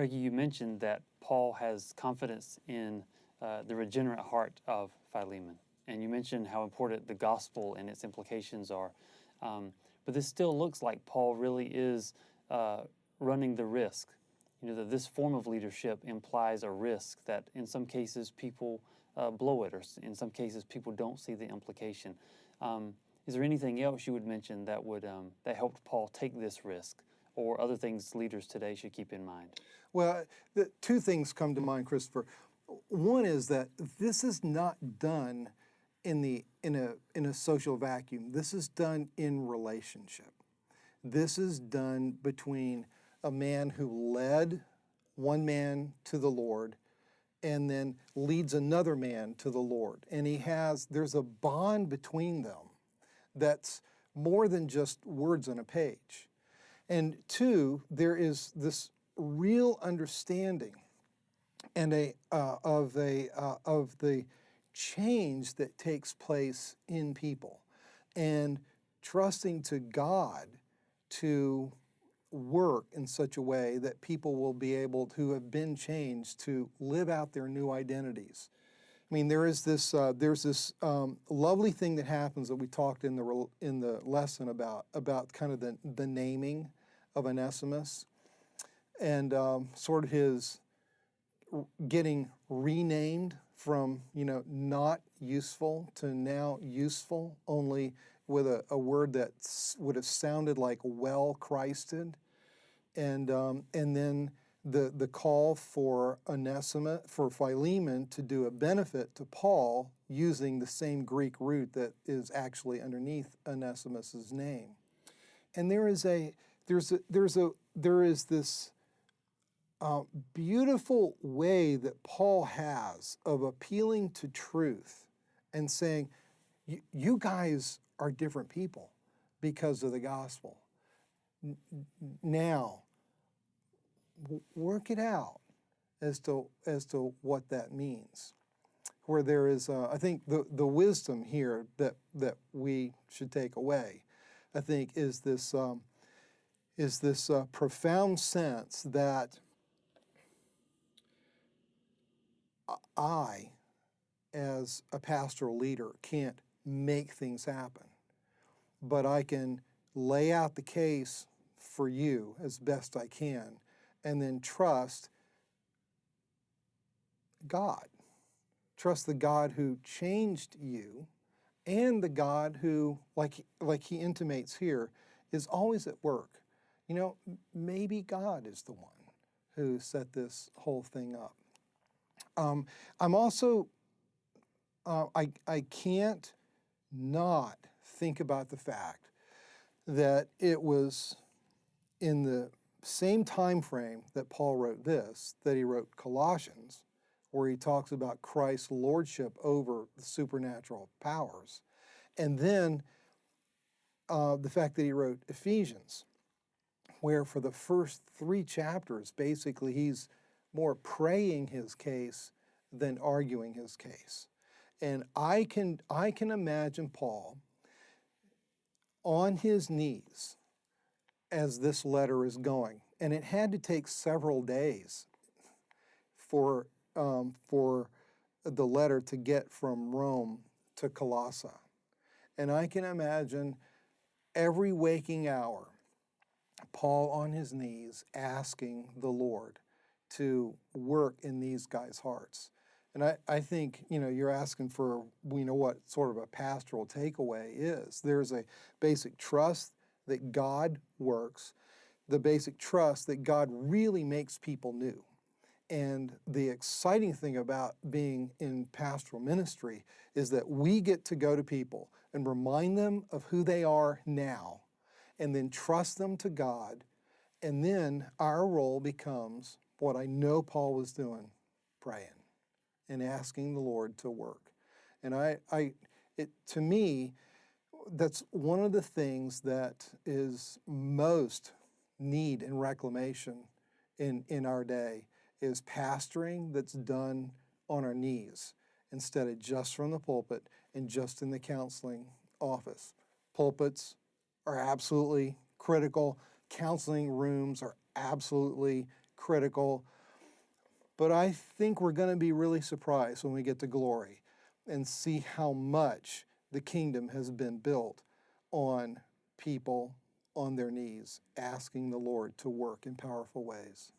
Reggie, you mentioned that Paul has confidence in the regenerate heart of Philemon, and you mentioned how important the gospel and its implications are. But this still looks like Paul really is running the risk. You know, that this form of leadership implies a risk that in some cases people blow it, or in some cases people don't see the implication. Is there anything else you would mention that would that helped Paul take this risk, or other things leaders today should keep in mind? Well, two things come to mind, Christopher. One is that this is not done in a social vacuum. This is done in relationship. This is done between a man who led one man to the Lord and then leads another man to the Lord. And there's a bond between them that's more than just words on a page. And two, there is this real understanding and of the change that takes place in people, and trusting to God to work in such a way that people will be able to, who have been changed, to live out their new identities. I mean, there's this lovely thing that happens that we talked in the lesson about kind of the naming of Onesimus, and sort of his getting renamed from not useful to now useful, only with a word that would have sounded like well Christed, and then the call for Philemon to do a benefit to Paul using the same Greek root that is actually underneath Onesimus's name. And there is this beautiful way that Paul has of appealing to truth and saying, you guys are different people because of the gospel. Now, work it out as to what that means. Where there is, I think, the wisdom here that we should take away, I think, is this profound sense that I, as a pastoral leader, can't make things happen, but I can lay out the case for you as best I can, and then trust God. Trust the God who changed you, and the God who, like he intimates here, is always at work. Maybe God is the one who set this whole thing up. I'm also, I can't not think about the fact that it was in the same time frame that Paul wrote this, that he wrote Colossians, where he talks about Christ's lordship over the supernatural powers. And then the fact that he wrote Ephesians, where for the first 3 chapters, basically he's more praying his case than arguing his case. And I can imagine Paul on his knees as this letter is going. And it had to take several days for the letter to get from Rome to Colossae. And I can imagine every waking hour, Paul on his knees asking the Lord to work in these guys' hearts. And I think, you're asking for, what sort of a pastoral takeaway is. There's a basic trust that God works, the basic trust that God really makes people new. And the exciting thing about being in pastoral ministry is that we get to go to people and remind them of who they are now, and then trust them to God. And then our role becomes what I know Paul was doing, praying and asking the Lord to work. And to me, that's one of the things that is most need and reclamation in our day, is pastoring that's done on our knees instead of just from the pulpit and just in the counseling office. Pulpits are absolutely critical. Counseling rooms are absolutely critical. But I think we're going to be really surprised when we get to glory and see how much the kingdom has been built on people on their knees, asking the Lord to work in powerful ways.